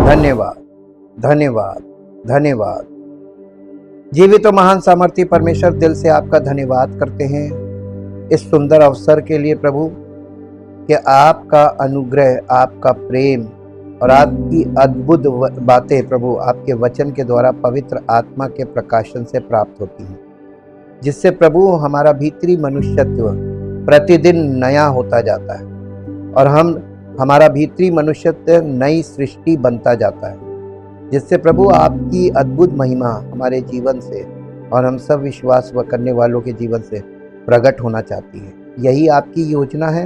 धन्यवाद, धन्यवाद, धन्यवाद। जीवित और महान सामर्थी परमेश्वर, दिल से आपका धन्यवाद करते हैं इस सुंदर अवसर के लिए प्रभु, कि आपका अनुग्रह, आपका प्रेम और आपकी अद्भुत बातें प्रभु आपके वचन के द्वारा पवित्र आत्मा के प्रकाशन से प्राप्त होती हैं, जिससे प्रभु हमारा भीतरी मनुष्यत्व प्रतिदिन नया होता जाता है और हमारा भीतरी मनुष्यत्व नई सृष्टि बनता जाता है, जिससे प्रभु आपकी अद्भुत महिमा हमारे जीवन से और हम सब विश्वास करने वालों के जीवन से प्रकट होना चाहती है। यही आपकी योजना है,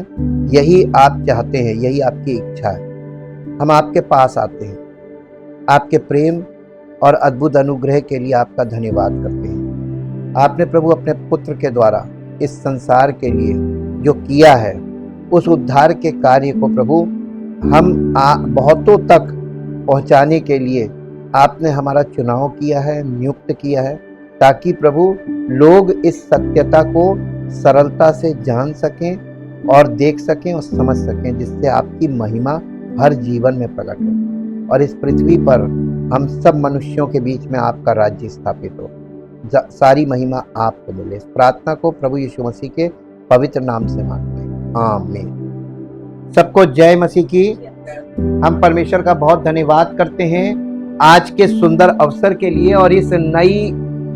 यही आप चाहते हैं, यही आपकी इच्छा है। हम आपके पास आते हैं, आपके प्रेम और अद्भुत अनुग्रह के लिए आपका धन्यवाद करते हैं। आपने प्रभु अपने पुत्र के द्वारा इस संसार के लिए जो किया है, उस उद्धार के कार्य को प्रभु हम बहुतों तक पहुंचाने के लिए आपने हमारा चुनाव किया है, नियुक्त किया है, ताकि प्रभु लोग इस सत्यता को सरलता से जान सकें और देख सकें और समझ सकें, जिससे आपकी महिमा हर जीवन में प्रकट हो और इस पृथ्वी पर हम सब मनुष्यों के बीच में आपका राज्य स्थापित हो। सारी महिमा आपको मिले। इस प्रार्थना को प्रभु यीशु मसीह के पवित्र नाम से मांगते हैं, आमीन। सबको जय मसीह की। हम परमेश्वर का बहुत धन्यवाद करते हैं आज के सुंदर अवसर के लिए और इस नई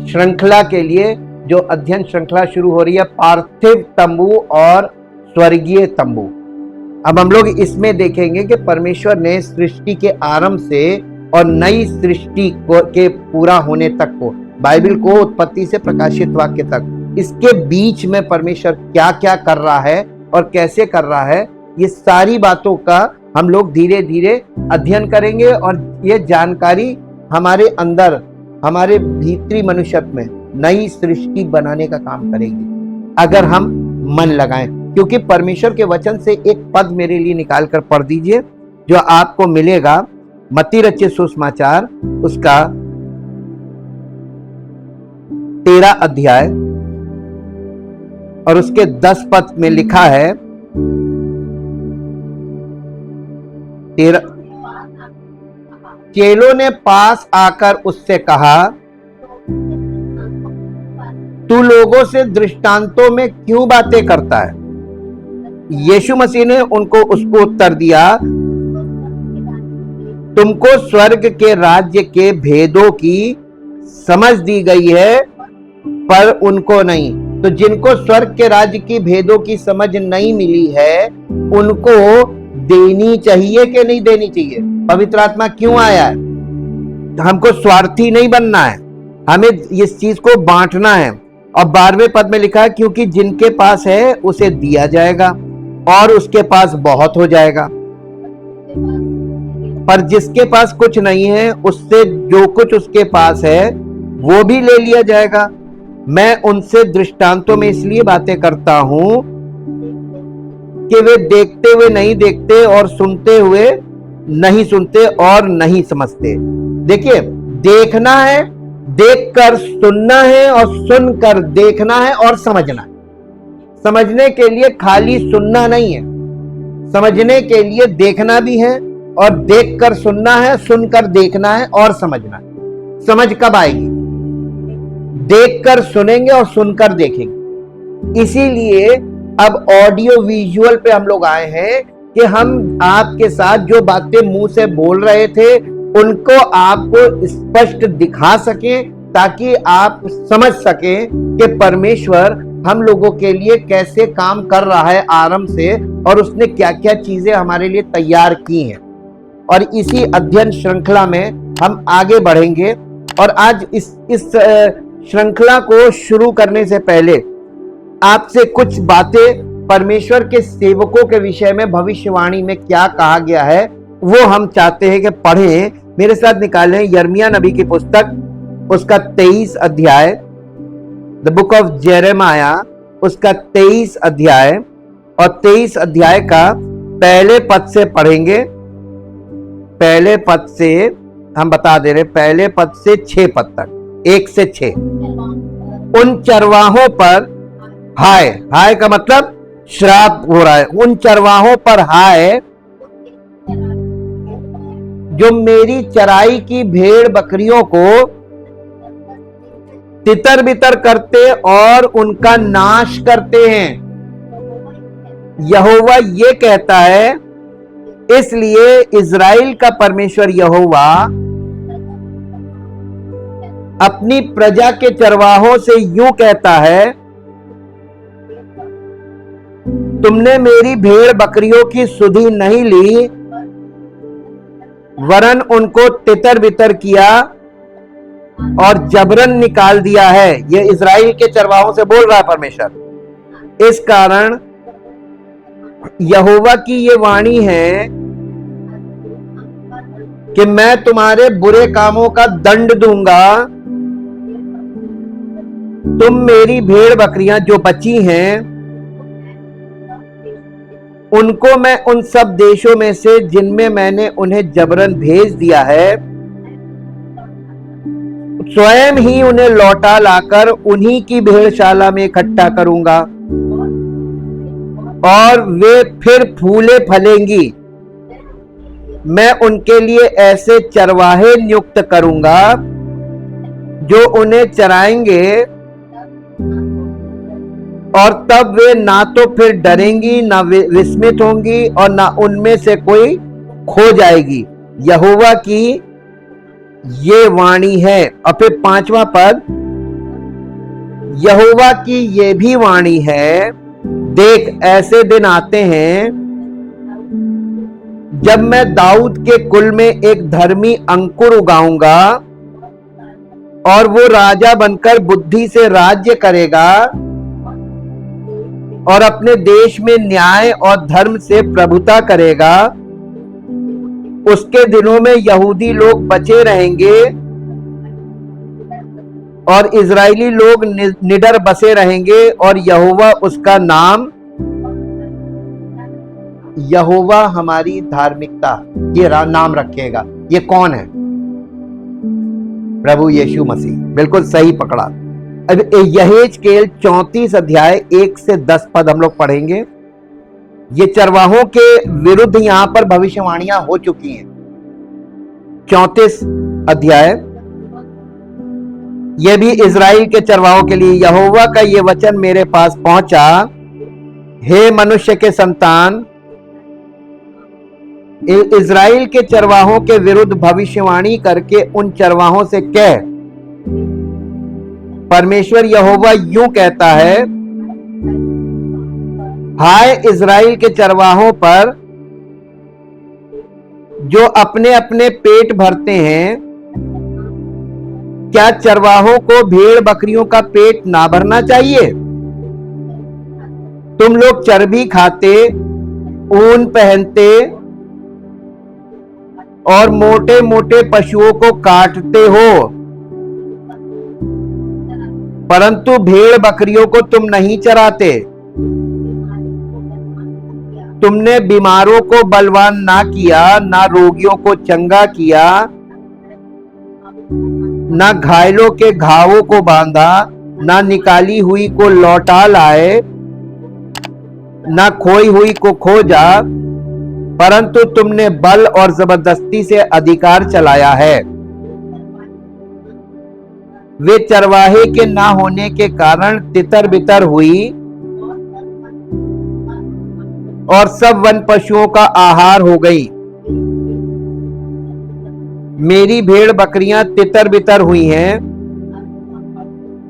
श्रृंखला के लिए जो अध्ययन श्रृंखला शुरू हो रही है, पार्थिव तंबू और स्वर्गीय तंबू। अब हम लोग इसमें देखेंगे कि परमेश्वर ने सृष्टि के आरंभ से और नई सृष्टि के पूरा होने तक को, बाइबल को उत्पत्ति से प्रकाशित वाक्य तक, इसके बीच में परमेश्वर क्या क्या कर रहा है और कैसे कर रहा है, ये सारी बातों का हम लोग धीरे धीरे अध्ययन करेंगे और ये जानकारी हमारे अंदर, हमारे भीतरी मनुष्यत्व में नई सृष्टि बनाने का काम करेगी, अगर हम मन लगाएं। क्योंकि परमेश्वर के वचन से एक पद मेरे लिए निकाल कर पढ़ दीजिए, जो आपको मिलेगा मत्ती रचित सुसमाचार उसका 13 अध्याय और उसके 10 पद में लिखा है, 13, चेलों ने पास आकर उससे कहा, तू लोगों से दृष्टांतों में क्यों बातें करता है? यीशु मसीह ने उसको उत्तर दिया, तुमको स्वर्ग के राज्य के भेदों की समझ दी गई है, पर उनको नहीं। तो जिनको स्वर्ग के राज्य की भेदों की समझ नहीं मिली है, उनको देनी चाहिए कि नहीं देनी चाहिए? पवित्र आत्मा क्यों आया है? हमको स्वार्थी नहीं बनना है, हमें इस चीज को बांटना है। और 12वें पद में लिखा है, क्योंकि जिनके पास है उसे दिया जाएगा और उसके पास बहुत हो जाएगा, पर जिसके पास कुछ नहीं है, उससे जो कुछ उसके पास है वो भी ले लिया जाएगा। मैं उनसे दृष्टांतों में इसलिए बातें करता हूं कि वे देखते हुए नहीं देखते और सुनते हुए नहीं सुनते और नहीं समझते। देखिए, देखना है, देखकर सुनना है और सुनकर देखना है और समझना है। समझने के लिए खाली सुनना नहीं है, समझने के लिए देखना भी है और देखकर सुनना है, सुनकर देखना है और समझना है। समझ कब आएगी? देखकर सुनेंगे और सुनकर देखेंगे। इसीलिए अब ऑडियो विजुअल पे हम लोग आए हैं कि हम आपके साथ जो बातें मुंह से बोल रहे थे उनको आपको स्पष्ट दिखा सकें, ताकि आप समझ सकें कि परमेश्वर हम लोगों के लिए कैसे काम कर रहा है आरंभ से, और उसने क्या क्या चीजें हमारे लिए तैयार की हैं। और इसी अध्ययन श्रृंखला में हम आगे बढ़ेंगे। और आज इस श्रृंखला को शुरू करने से पहले आपसे कुछ बातें परमेश्वर के सेवकों के विषय में भविष्यवाणी में क्या कहा गया है वो हम चाहते हैं कि पढ़ें। मेरे साथ निकालें यिर्मयाह नबी की पुस्तक, उसका 23 अध्याय, द बुक ऑफ जेरेमाया, उसका 23 अध्याय और 23 अध्याय का पहले पद से पढ़ेंगे। पहले पद से हम बता दे रहे, पहले पद से 6 पद तक, 1 से 6। उन चरवाहों पर हाय, हाय का मतलब श्राप हो रहा है। उन चरवाहों पर हाय जो मेरी चराई की भेड़ बकरियों को तितर बितर करते और उनका नाश करते हैं। यहोवा ये कहता है, इसलिए इज़राइल का परमेश्वर यहोवा अपनी प्रजा के चरवाहों से यूं कहता है, तुमने मेरी भेड़ बकरियों की सुधि नहीं ली, वरन उनको तितर बितर किया और जबरन निकाल दिया है। यह इज़राइल के चरवाहों से बोल रहा है परमेश्वर। इस कारण यहोवा की ये वाणी है कि मैं तुम्हारे बुरे कामों का दंड दूंगा। तुम मेरी भेड़ बकरियां जो बची हैं, उनको मैं उन सब देशों में से जिनमें मैंने उन्हें जबरन भेज दिया है, स्वयं ही उन्हें लौटा लाकर उन्हीं की भेड़शाला में इकट्ठा करूंगा और वे फिर फूले फलेंगी। मैं उनके लिए ऐसे चरवाहे नियुक्त करूंगा जो उन्हें चराएंगे, और तब वे ना तो फिर डरेंगी, ना विस्मित होंगी, और ना उनमें से कोई खो जाएगी। यहोवा की ये वाणी है। और फिर 5वां पद, यहोवा की ये भी वाणी है, देख ऐसे दिन आते हैं जब मैं दाऊद के कुल में एक धर्मी अंकुर उगाऊंगा और वो राजा बनकर बुद्धि से राज्य करेगा और अपने देश में न्याय और धर्म से प्रभुता करेगा। उसके दिनों में यहूदी लोग बचे रहेंगे और इजरायली लोग निडर बसे रहेंगे, और यहोवा उसका नाम, यहोवा हमारी धार्मिकता, ये नाम रखेगा। ये कौन है? प्रभु यीशु मसीह। बिल्कुल सही पकड़ा। अब यहेजकेल 34 अध्याय 1 से 10 पद हम लोग पढ़ेंगे। ये चरवाहों के विरुद्ध यहां पर भविष्यवाणियां हो चुकी हैं। 34 अध्याय, यह भी इज़राइल के चरवाहों के लिए। यहोवा का यह वचन मेरे पास पहुंचा, हे मनुष्य के संतान, इज़राइल के चरवाहों के विरुद्ध भविष्यवाणी करके उन चरवाहों से कह, परमेश्वर यहोवा यूं कहता है, हाय इज़राइल के चरवाहों पर जो अपने अपने पेट भरते हैं, क्या चरवाहों को भेड़ बकरियों का पेट ना भरना चाहिए? तुम लोग चर्बी खाते, ऊन पहनते और मोटे मोटे पशुओं को काटते हो, परंतु भेड़ बकरियों को तुम नहीं चराते। तुमने बीमारों को बलवान ना किया, ना रोगियों को चंगा किया, ना घायलों के घावों को बांधा, ना निकाली हुई को लौटा लाए, ना खोई हुई को खोजा, परंतु तुमने बल और जबरदस्ती से अधिकार चलाया है। वे चरवाहे के ना होने के कारण तितर बितर हुई और सब वन पशुओं का आहार हो गई। मेरी भेड़ बकरियां तितर बितर हुई हैं।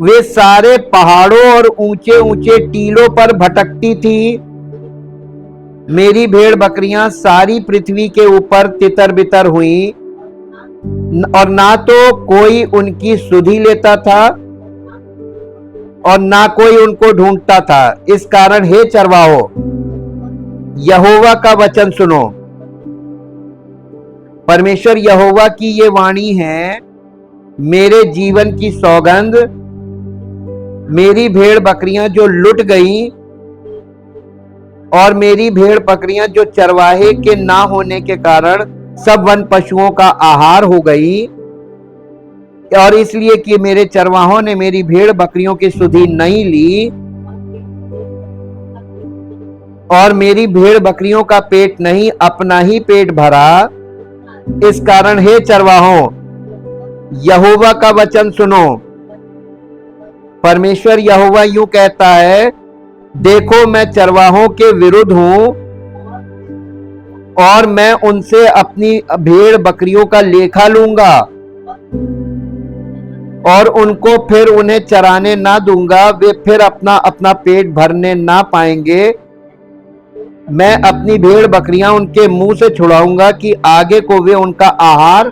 वे सारे पहाड़ों और ऊंचे ऊंचे टीलों पर भटकती थी। मेरी भेड़ बकरियां सारी पृथ्वी के ऊपर तितर बितर हुई, और ना तो कोई उनकी सुधि लेता था और ना कोई उनको ढूंढता था। इस कारण हे चरवाहो, यहोवा का वचन सुनो। परमेश्वर यहोवा की ये वाणी है, मेरे जीवन की सौगंध, मेरी भेड़ बकरियां जो लुट गईं और मेरी भेड़ बकरियां जो चरवाहे के ना होने के कारण सब वन पशुओं का आहार हो गई, और इसलिए कि मेरे चरवाहों ने मेरी भेड़ बकरियों की सुधि नहीं ली और मेरी भेड़ बकरियों का पेट नहीं अपना ही पेट भरा, इस कारण हे चरवाहों, यहोवा का वचन सुनो। परमेश्वर यहोवा यूं कहता है, देखो मैं चरवाहों के विरुद्ध हूं और मैं उनसे अपनी भेड़ बकरियों का लेखा लूंगा और उनको फिर उन्हें चराने ना दूंगा। वे फिर अपना अपना पेट भरने ना पाएंगे। मैं अपनी भेड़ बकरियां उनके मुंह से छुड़ाऊंगा कि आगे को वे उनका आहार,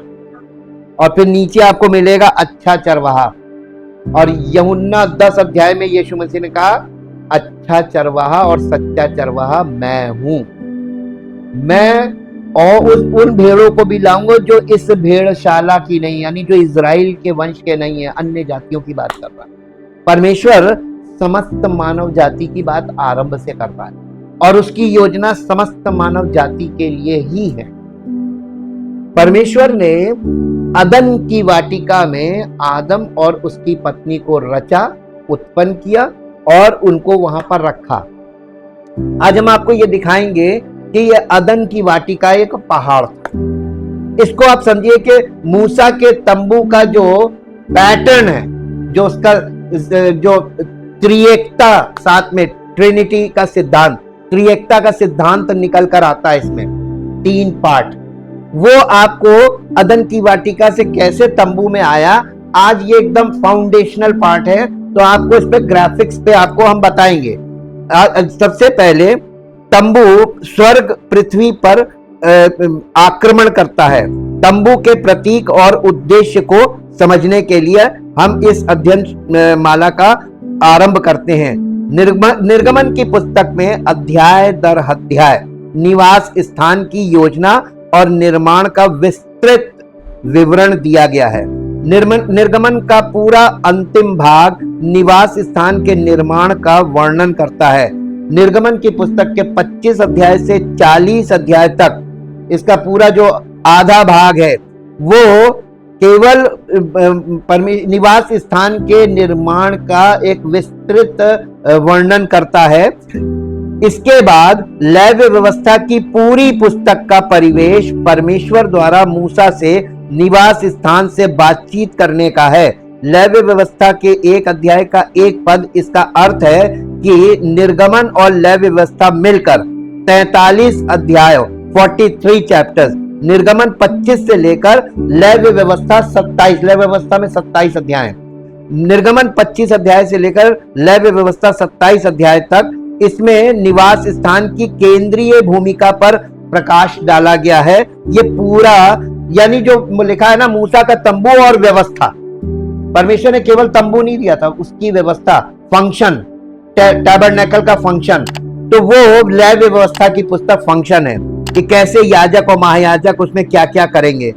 और फिर नीचे आपको मिलेगा अच्छा चरवाहा। और यूहन्ना 10 अध्याय में यीशु मसीह ने कहा, अच्छा चरवाहा और सच्चा चरवाहा मैं हूं। मैं और उन भेड़ों को भी लाऊंगा जो इस भेड़शाला की नहीं, यानी जो इजराइल के वंश के नहीं है, अन्य जातियों की बात कर रहा है। परमेश्वर समस्त मानव जाति की बात आरंभ से कर रहा है और उसकी योजना समस्त मानव जाति के लिए ही है। परमेश्वर ने अदन की वाटिका में आदम और उसकी पत्नी को रचा, उत्पन्न किया और उनको वहां पर रखा। आज हम आपको ये दिखाएंगे कि ये अदन की वाटिका एक पहाड़ था। इसको आप समझिए कि मूसा के तंबू का जो पैटर्न है, जो उसका जो त्रिएकता, साथ में ट्रिनिटी का सिद्धांत, त्रिएकता का सिद्धांत निकल कर आता है इसमें 3 पार्ट, वो आपको अदन की वाटिका से कैसे तंबू में आया, आज ये एकदम फाउंडेशनल पार्ट है। तो आपको इस पे ग्राफिक्स पे आपको हम बताएंगे। सबसे पहले तंबू स्वर्ग पृथ्वी पर आक्रमण करता है। तंबू के प्रतीक और उद्देश्य को समझने के लिए हम इस अध्ययन माला का आरंभ करते हैं। निर्गमन की पुस्तक में अध्याय दर अध्याय निवास स्थान की योजना और निर्माण का विस्तृत विवरण दिया गया है। निर्गमन का पूरा अंतिम भाग निवास स्थान के निर्माण का वर्णन करता है। निर्गमन की पुस्तक के 25 अध्याय से 40 अध्याय तक इसका पूरा जो आधा भाग है वो केवल निवास स्थान के निर्माण का एक विस्तृत वर्णन करता है। इसके बाद लेवी व्यवस्था की पूरी पुस्तक का परिवेश परमेश्वर द्वारा मूसा से निवास स्थान से बातचीत करने का है। लेवी व्यवस्था के 1 अध्याय का 1 पद इसका अर्थ है कि निर्गमन और लेवी व्यवस्था मिलकर 43 अध्याय 43 चैप्टर्स, निर्गमन 25 से लेकर लेवी व्यवस्था 27, लेवी व्यवस्था में 27 अध्याय, निर्गमन 25 अध्याय से लेकर लेवी व्यवस्था 27 अध्याय तक इसमें निवास स्थान की केंद्रीय भूमिका पर प्रकाश डाला गया है। ये पूरा, यानी जो लिखा है ना, मूसा का तंबू और व्यवस्था, परमेश्वर ने केवल तंबू नहीं दिया था, उसकी व्यवस्था, फंक्शन, टैबरनेकल का फंक्शन, तो वो लेवी व्यवस्था की पुस्तक फंक्शन है कि कैसे याजक और महायाजक उसमें क्या क्या करेंगे।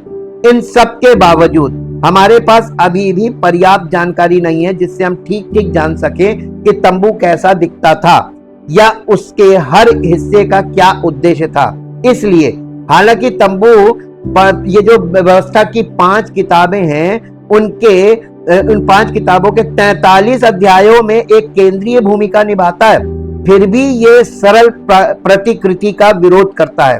इन सब के बावजूद हमारे पास अभी भी पर्याप्त जानकारी नहीं है जिससे हम ठीक ठीक जान सके कि तंबू कैसा दिखता था या उसके हर हिस्से का क्या उद्देश्य था। इसलिए हालांकि तंबू, ये जो व्यवस्था की 5 किताबें हैं, उन 5 किताबों के 43 अध्यायों में एक केंद्रीय भूमिका निभाता है, फिर भी ये सरल प्रतिकृति का विरोध करता है।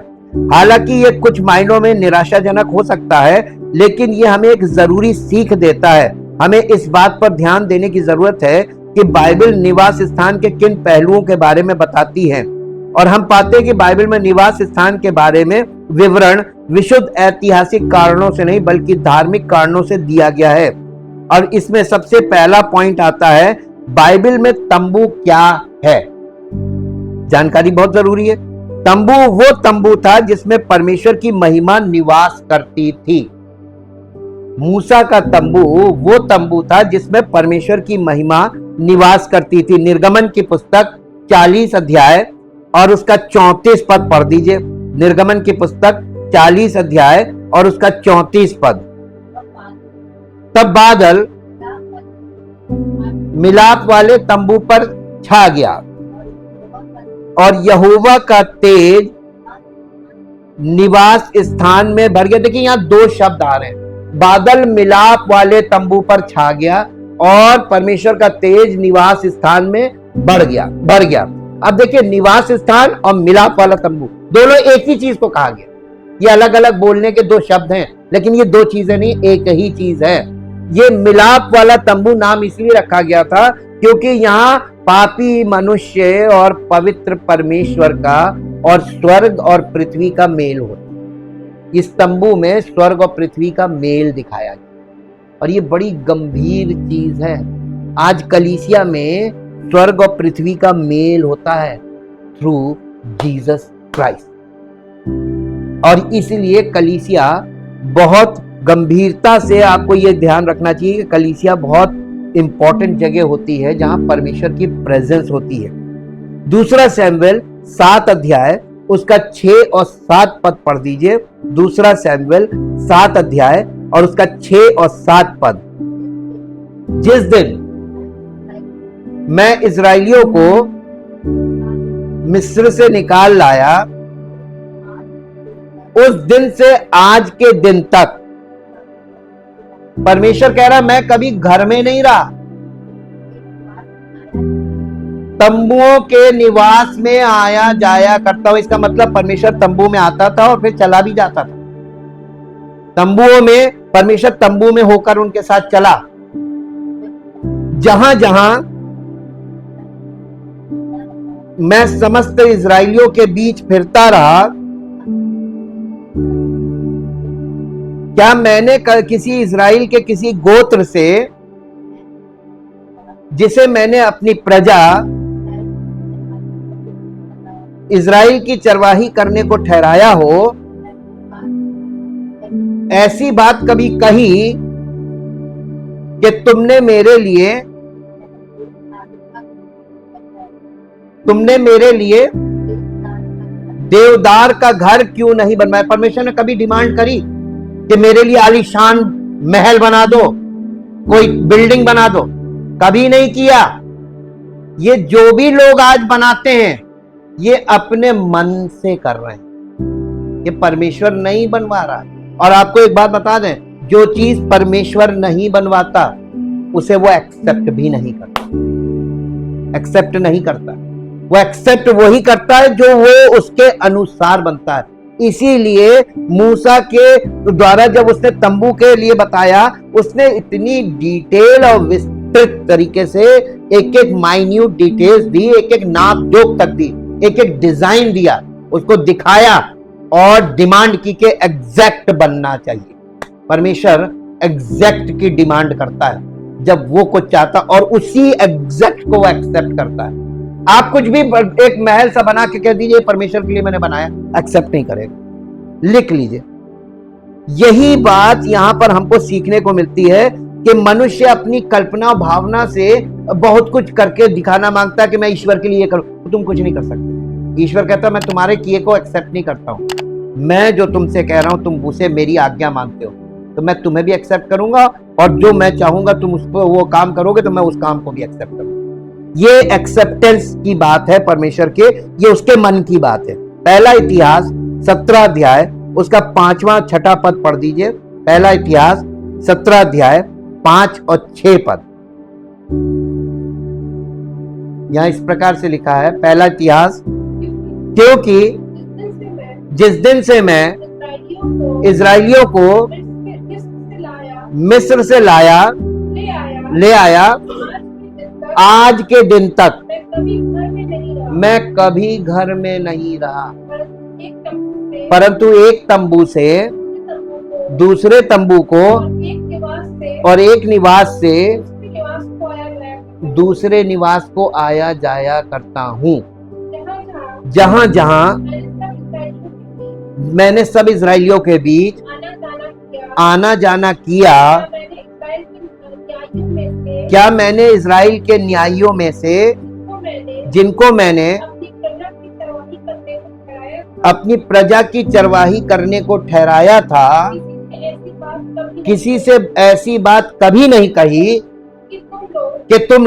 हालांकि ये कुछ मायनों में निराशाजनक हो सकता है, लेकिन ये हमें एक जरूरी सीख देता है। हमें इस बात पर ध्यान देने की जरूरत है कि बाइबल निवास स्थान के किन पहलुओं के बारे में बताती है, और हम पाते हैं कि बाइबल में निवास स्थान के बारे में विवरण विशुद्ध ऐतिहासिक कारणों से नहीं बल्कि धार्मिक कारणों से दिया गया है। और इसमें सबसे पहला पॉइंट आता है, बाइबल में तंबू क्या है। जानकारी बहुत जरूरी है। तंबू वो तंबू था जिसमें परमेश्वर की महिमा निवास करती थी। मूसा का तंबू वो तंबू था जिसमें परमेश्वर की महिमा निवास करती थी। निर्गमन की पुस्तक 40 अध्याय और उसका 34 पद पढ़ दीजिए। निर्गमन की पुस्तक 40 अध्याय और उसका 34 पद। तब बादल मिलाप वाले तंबू पर छा गया और यहोवा का तेज निवास स्थान में भर गया। देखिए यहां 2 शब्द आ रहे हैं, बादल मिलाप वाले तंबू पर छा गया और परमेश्वर का तेज निवास स्थान में भर गया। अब देखिए, निवास स्थान और मिलाप वाला तंबू दोनों एक ही चीज को कहा गया। ये अलग अलग बोलने के दो शब्द हैं, लेकिन ये दो चीजें नहीं, एक ही चीज है। ये मिलाप वाला तंबू नाम इसलिए रखा गया था क्योंकि यहाँ पापी मनुष्य और पवित्र परमेश्वर का और स्वर्ग और पृथ्वी का मेल होता है। इस तंबू में स्वर्ग और पृथ्वी का मेल दिखाया गया, और ये बड़ी गंभीर चीज है। आज कलीसिया में स्वर्ग और पृथ्वी का मेल होता है थ्रू जीसस क्राइस्ट, और इसलिए कलीसिया बहुत गंभीरता से, आपको ये ध्यान रखना चाहिए कि कलीसिया बहुत इंपॉर्टेंट जगह होती है जहां परमेश्वर की प्रेजेंस होती है। दूसरा सैमुएल 7 अध्याय उसका 6 और 7 पद पढ़ दीजिए। दूसरा सैमुएल 7 अध्याय और उसका 6 और 7 पद। जिस दिन मैं इजराइलियों को मिस्र से निकाल लाया, उस दिन से आज के दिन तक परमेश्वर कह रहा मैं कभी घर में नहीं रहा, तंबुओं के निवास में आया जाया करता हूं। इसका मतलब परमेश्वर तंबू में आता था और फिर चला भी जाता था। तंबुओं में परमेश्वर तंबू में होकर उनके साथ चला। जहां जहां मैं समस्त इजराइलियों के बीच फिरता रहा, क्या मैंने किसी इजराइल के किसी गोत्र से, जिसे मैंने अपनी प्रजा इजराइल की चरवाही करने को ठहराया हो, ऐसी बात कभी कही कि तुमने मेरे लिए देवदार का घर क्यों नहीं बनवाया? परमेश्वर ने कभी डिमांड करी कि मेरे लिए आलीशान महल बना दो, कोई बिल्डिंग बना दो? कभी नहीं किया। ये जो भी लोग आज बनाते हैं, ये अपने मन से कर रहे हैं, ये परमेश्वर नहीं बनवा रहा है। और आपको एक बात बता दें, जो चीज परमेश्वर नहीं बनवाता उसे वो एक्सेप्ट भी नहीं करता, एक्सेप्ट नहीं करता। वो एक्सेप्ट वही करता है जो वो उसके अनुसार बनता है। इसीलिए मूसा के द्वारा जब उसने तंबू के लिए बताया, उसने इतनी डिटेल और विस्तृत तरीके से एक एक माइन्यूट डिटेल्स दी, एक एक नाप जोक तक दी, एक एक डिजाइन दिया, उसको दिखाया और डिमांड की कि एग्जैक्ट बनना चाहिए। परमेश्वर एग्जैक्ट की डिमांड करता है जब वो कुछ चाहता, और उसी एग्जैक्ट को वो एक्सेप्ट करता है। आप कुछ भी एक महल सा बना के कह दीजिए परमेश्वर के लिए मैंने बनाया, एक्सेप्ट नहीं करेगा। लिख लीजिए। यही बात यहां पर हमको सीखने को मिलती है कि मनुष्य अपनी कल्पना और भावना से बहुत कुछ करके दिखाना मांगता है कि मैं ईश्वर के लिए करूं। तुम कुछ नहीं कर सकते। ईश्वर कहता है मैं तुम्हारे किए को एक्सेप्ट नहीं करता हूं, मैं जो तुमसे कह रहा हूं तुम उसे मेरी आज्ञा मानते हो, तो मैं तुम्हें भी एक्सेप्ट करूंगा, और जो मैं चाहूंगा तुम उस पर वो काम करोगे तो मैं उस काम को भी एक्सेप्ट करूंगा। ये एक्सेप्टेंस की बात है परमेश्वर के, ये उसके मन की बात है। पहला इतिहास 17 अध्याय उसका 5वां 6ठा पद पढ़ दीजिए। पहला इतिहास 17 अध्याय 5 और 6 पद। यहां इस प्रकार से लिखा है, पहला इतिहास, क्योंकि जिस दिन से मैं इजराइलियों को मिस्र से ले आया आज के दिन तक मैं कभी घर में नहीं रहा, परंतु एक तंबू से दूसरे तंबू को और एक निवास से दूसरे निवास को आया जाया करता हूं। जहां जहां मैंने सब इजराइलियों के बीच आना जाना किया, क्या मैंने इजराइल के न्यायियों में से, जिनको मैंने अपनी प्रजा की चरवाही करने को ठहराया था, किसी से ऐसी बात कभी नहीं कही कि तुम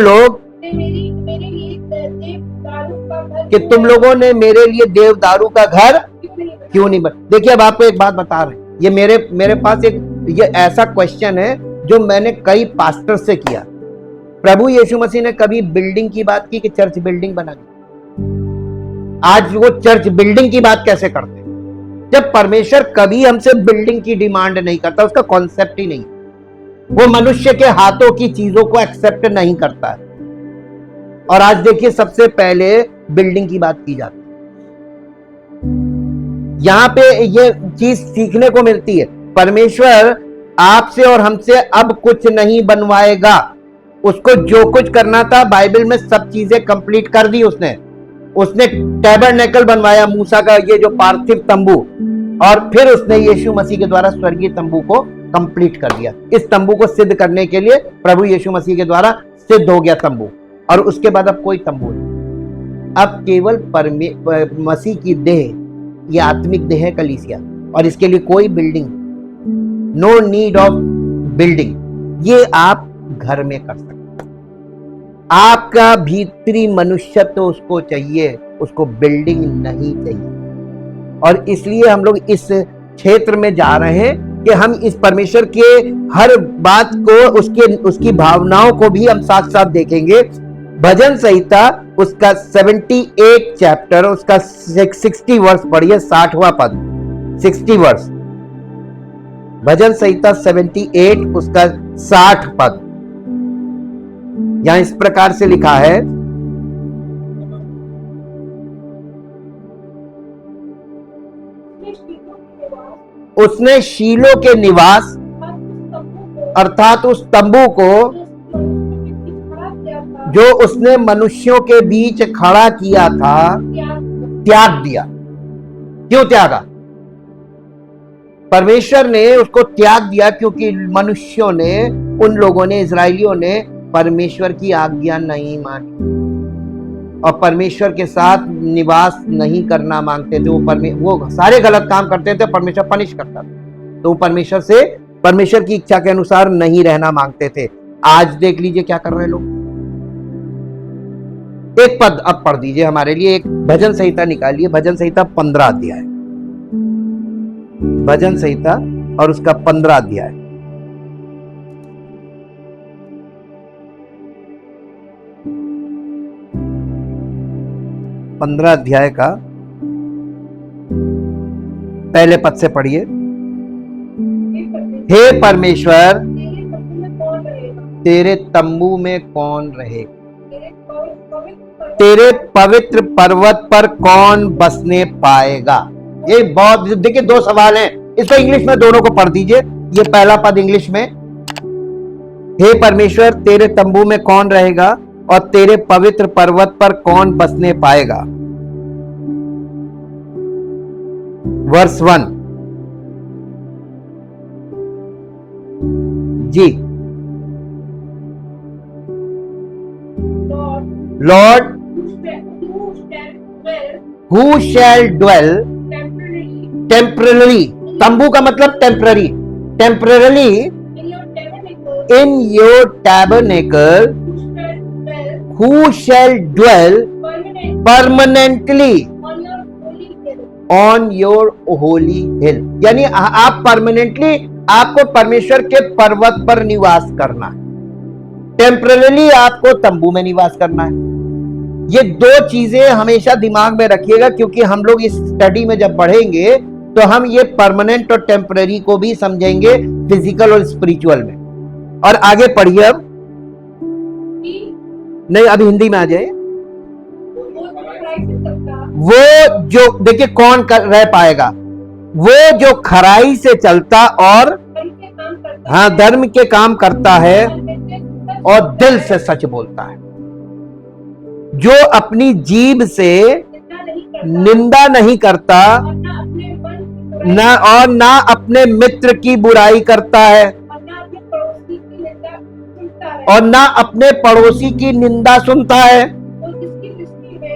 लोगों ने मेरे लिए देवदारू का घर क्यों नहीं बना? देखिए, अब आपको एक बात बता रहे हैं, ये मेरे पास ये ऐसा क्वेश्चन है जो मैंने कई पास्टर से किया। प्रभु यीशु मसीह ने कभी बिल्डिंग की बात की कि चर्च बिल्डिंग बना दी? आज वो चर्च बिल्डिंग की बात कैसे करते हैं? जब परमेश्वर कभी हमसे बिल्डिंग की डिमांड नहीं करता, उसका कॉन्सेप्ट ही नहीं, वो मनुष्य के हाथों की चीजों को एक्सेप्ट नहीं करता है। और आज देखिए सबसे पहले बिल्डिंग की बात की जाती है। यहां पे ये चीज सीखने को मिलती है, परमेश्वर आपसे और हमसे अब कुछ नहीं बनवाएगा। उसको जो कुछ करना था बाइबल में सब चीजें कंप्लीट कर दी उसने टैबरनेकल बनवाया, मूसा का ये जो पार्थिव तंबू, और फिर उसने यीशु मसीह के द्वारा स्वर्गीय तंबू को कंप्लीट कर दिया। इस तंबू को सिद्ध करने के लिए प्रभु यीशु मसीह के द्वारा सिद्ध हो गया तंबू, और उसके बाद अब कोई तंबू नहीं, अब केवल मसीह की देह, ये आत्मिक देह है कलीसिया, और इसके लिए कोई building, no need of building, ये आप घर में कर सकते। आपका भीतरी मनुष्यत्व उसको चाहिए, उसको बिल्डिंग नहीं चाहिए। और इसलिए हम लोग इस क्षेत्र में जा रहे हैं कि हम इस परमेश्वर के हर बात को, उसकी भावनाओं को भी हम साथ साथ देखेंगे। भजन संहिता उसका 78 चैप्टर, उसका 60 वर्ष पढ़िए, 60वां पद, 60 वर्ष, भजन संहिता 78 उसका 60 पद। यहां इस प्रकार से लिखा है, उसने शीलो के निवास अर्थात उस तंबू को जो उसने मनुष्यों के बीच खड़ा किया था त्याग दिया। क्यों त्यागा? परमेश्वर ने उसको त्याग दिया क्योंकि मनुष्यों ने, उन लोगों ने, इजरायलियों ने परमेश्वर की आज्ञा नहीं मानी और परमेश्वर के साथ निवास नहीं करना मांगते थे। वो सारे गलत काम करते थे, परमेश्वर पनिश करता था, तो परमेश्वर की इच्छा के अनुसार नहीं रहना मांगते थे। आज देख लीजिए क्या कर रहे हैं लोग। एक पद अब पढ़ दीजिए हमारे लिए, एक भजन संहिता निकालिए, भजन संहिता 15 अध्याय, भजन संहिता और उसका 15 अध्याय। पंद्रह अध्याय का पहले पद से पढ़िए। हे परमेश्वर, तेरे तंबू में कौन रहेगा? तेरे पवित्र पर्वत पर कौन बसने पाएगा? ये बहुत, देखिए दो सवाल हैं, इसको इंग्लिश में दोनों को पढ़ दीजिए। ये पहला पद इंग्लिश में, हे परमेश्वर तेरे तंबू में कौन रहेगा और तेरे पवित्र पर्वत पर कौन बसने पाएगा। वर्स 1 जी, Lord who shall dwell temporarily, तंबू का मतलब temporary, temporarily in your tabernacle, who shall dwell permanently on your holy hill। यानी आप परमानेंटली, आपको परमेश्वर के पर्वत पर निवास करना है, टेम्पररली आपको तंबू में निवास करना है। ये दो चीजें हमेशा दिमाग में रखिएगा, क्योंकि हम लोग इस स्टडी में जब बढ़ेंगे तो हम ये परमानेंट और टेम्पररी को भी समझेंगे, फिजिकल और स्पिरिचुअल में। और आगे पढ़िए अब, नहीं अभी हिंदी में आ जाए। वो जो, देखिए कौन रह पाएगा? वो जो खराई से चलता और धर्म के काम करता है और दिल से सच बोलता है, जो अपनी जीभ से निंदा नहीं करता ना अपने मित्र की बुराई करता है और ना अपने पड़ोसी की निंदा सुनता है।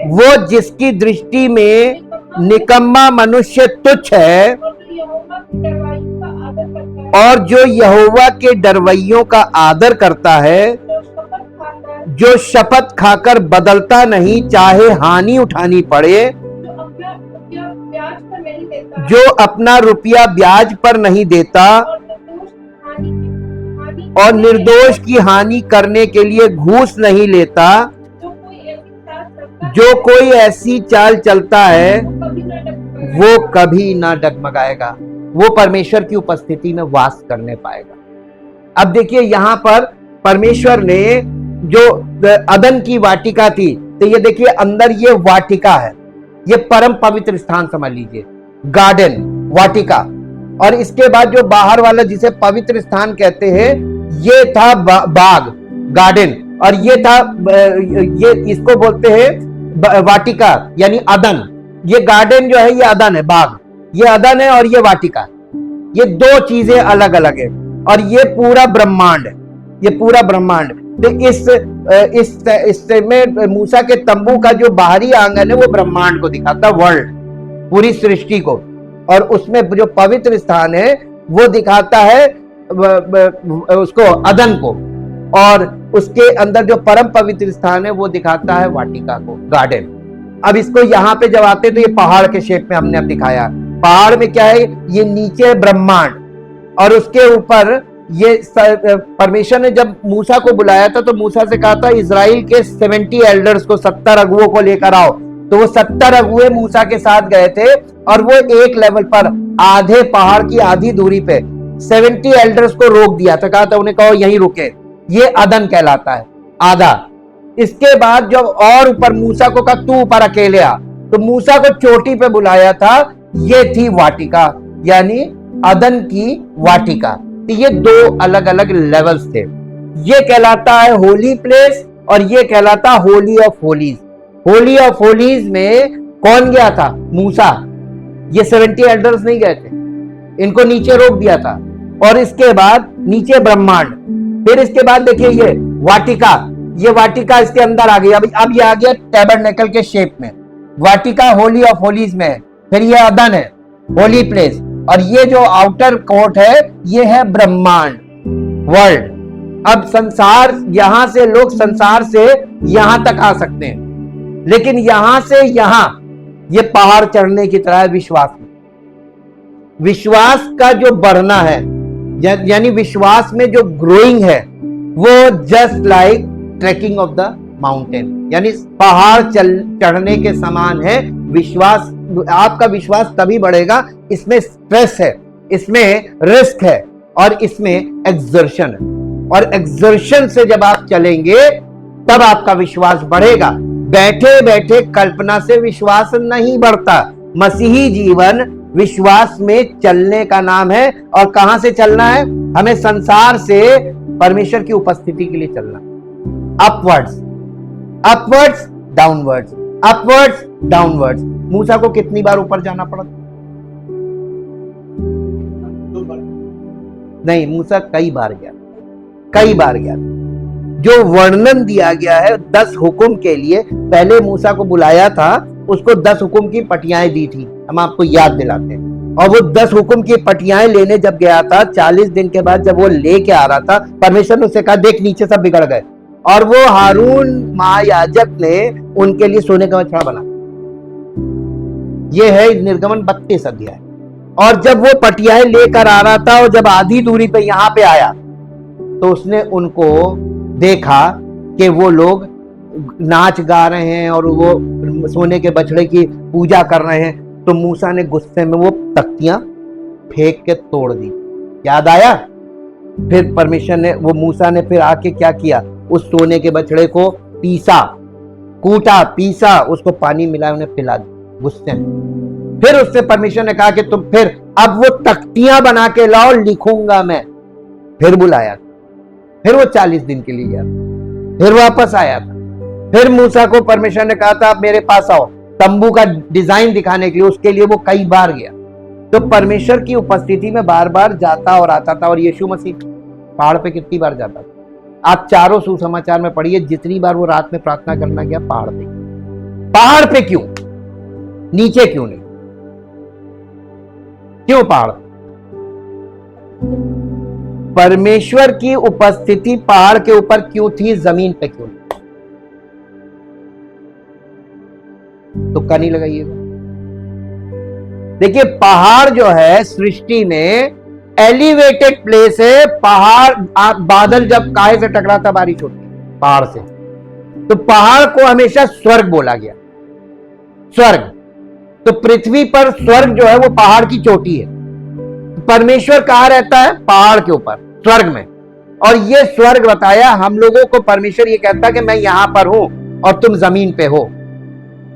वो जिसकी दृष्टि में निकम्मा मनुष्य तुच्छ है और जो यहोवा के डरवैयों का आदर करता है, जो शपथ खाकर बदलता नहीं चाहे हानि उठानी पड़े, जो अपना रुपया ब्याज पर नहीं देता और निर्दोष की हानि करने के लिए घूस नहीं लेता, जो कोई ऐसी चाल चलता है वो कभी ना डगमगाएगा, वो परमेश्वर की उपस्थिति में वास करने पाएगा। अब देखिए यहां पर परमेश्वर ने जो अदन की वाटिका थी, तो ये देखिए अंदर ये वाटिका है, ये परम पवित्र स्थान समझ लीजिए, गार्डन, वाटिका। और इसके बाद जो बाहर वाला जिसे पवित्र स्थान कहते हैं, ये था बाग, गार्डन, और ये था ये इसको बोलते हैं वाटिका यानी अदन। ये गार्डन जो है ये अदन है, बाग ये अदन है और ये वाटिका, ये दो चीजें अलग अलग है। और ये पूरा ब्रह्मांड है, ये पूरा ब्रह्मांड। तो इस में मूसा के तंबू का जो बाहरी आंगन है वो ब्रह्मांड को दिखाता, वर्ल्ड, पूरी सृष्टि को। और उसमें जो पवित्र स्थान है वो दिखाता है उसको, अदन को। और उसके अंदर जो परम पवित्र स्थान है वो दिखाता है वाटिका को, गार्डन। अब इसको यहाँ पे जब आते तो ये पहाड़ के शेप में हमने अब दिखाया। पहाड़ में क्या है, ये नीचे ब्रह्मांड, और उसके ऊपर ये परमेश्वर ने जब मूसा को बुलाया था तो मूसा से कहा था इजराइल के 70 एल्डर्स को, 70 अगुओं को लेकर आओ। तो वो 70 अगुए मूसा के साथ गए थे और वो एक लेवल पर आधे पहाड़ की आधी दूरी पे 70 एल्डर्स को रोक दिया था, कहा था उन्हें कहो यहीं रुके। ये अदन कहलाता है, आधा। इसके बाद जब और ऊपर मूसा को कहा तू ऊपर अकेले आ, तो मूसा को चोटी पे बुलाया था, ये थी वाटिका यानी अदन की वाटिका। तो ये दो अलग अलग लेवल्स थे। ये कहलाता है होली प्लेस और ये कहलाता होली ऑफ होलीज। होली ऑफ होलीज में कौन गया था, मूसा। ये 70 एल्डर्स नहीं गए थे, इनको नीचे रोक दिया था। और इसके बाद नीचे ब्रह्मांड, फिर इसके बाद देखिए ये वाटिका, ये वाटिका इसके अंदर आ गई। अब ये आ गया टैबरनेकल के शेप में, वाटिका होली ऑफ होलीज में। फिर ये अदन है, होली प्लेस, और ये जो आउटर कोर्ट है ये है ब्रह्मांड, वर्ल्ड। अब संसार, यहां से लोग संसार से यहां तक आ सकते हैं, लेकिन यहां से यहां ये पहाड़ चढ़ने की तरह है विश्वास में। विश्वास का जो बढ़ना है यानी विश्वास में जो ग्रोइंग है वो just like trekking of the mountain, यानी पहाड़ चढ़ने के समान है। विश्वास, आपका विश्वास तभी बढ़ेगा, इसमें स्ट्रेस है, इसमें रिस्क है और इसमें एक्सर्शन है। और एक्सर्शन से जब आप चलेंगे तब आपका विश्वास बढ़ेगा। बैठे बैठे कल्पना से विश्वास नहीं बढ़ता। मसीही जीवन विश्वास में चलने का नाम है। और कहां से चलना है, हमें संसार से परमेश्वर की उपस्थिति के लिए चलना, upwards, upwards, downwards, upwards, downwards. मूसा को कितनी बार ऊपर जाना पड़ा? नहीं, मूसा कई बार गया, कई बार गया। जो वर्णन दिया गया है 10 हुक्म के लिए, पहले मूसा को बुलाया था, उसको 10 हुक्म की पटियाएं दी थी, हम आपको याद दिलाते हैं। और वो 10 हुक्म की पटियाएं लेने जब गया था, 40 दिन के बाद जब वो लेके आ रहा था, परमेश्वर ने उससे कहा देख नीचे सब बिगड़ गए। और वो हारून महायाजक ने उनके लिए सोने का बछड़ा बना। ये है निर्गमन 32 अध्याय। और जब वो पटियाएं लेकर आ रहा था और जब आधी दूरी पे यहां पे आया तो उसने उनको देखा कि वो लोग नाच गा रहे हैं और वो सोने के बछड़े की पूजा कर रहे हैं। तो मूसा ने गुस्से में वो तख्तियां फेंक के तोड़ दी। याद आया? फिर परमेश्वर ने, वो मूसा ने फिर आके क्या किया, उस सोने के बछड़े को पीसा, कूटा, पीसा, उसको पानी मिलाया, उन्हें पिला दिया गुस्से में। फिर उससे परमेश्वर ने कहा कि तुम फिर अब वो तख्तियां बना के लाओ, लिखूंगा मैं। फिर बुलाया, फिर वो 40 दिन के लिए गया, फिर वापस आया था। फिर मूसा को परमेश्वर ने कहा था आप मेरे पास आओ, तंबू का डिजाइन दिखाने के लिए, उसके लिए वो कई बार गया। तो परमेश्वर की उपस्थिति में बार बार जाता और आता था। और यीशु मसीह पहाड़ पे कितनी बार जाता था? आप चारों सुसमाचार में पढ़िए, जितनी बार वो रात में प्रार्थना करना गया पहाड़ पे। पहाड़ पे क्यों? नीचे क्यों नहीं? क्यों पहाड़? परमेश्वर की उपस्थिति पहाड़ के ऊपर क्यों थी, जमीन पे क्यों नहीं? तुक्का नहीं लगाइएगा। देखिए पहाड़ जो है सृष्टि में एलिवेटेड प्लेस है। पहाड़, बादल जब काहे से टकराता बारिश होती है पहाड़ से, तो पहाड़ को हमेशा स्वर्ग बोला गया, स्वर्ग। तो पृथ्वी पर स्वर्ग जो है वो पहाड़ की चोटी है। परमेश्वर कहाँ रहता है? पहाड़ के ऊपर, स्वर्ग में। और ये स्वर्ग बताया हम लोगों को, परमेश्वर ये कहता है कि मैं यहां पर हूं और तुम जमीन पे हो।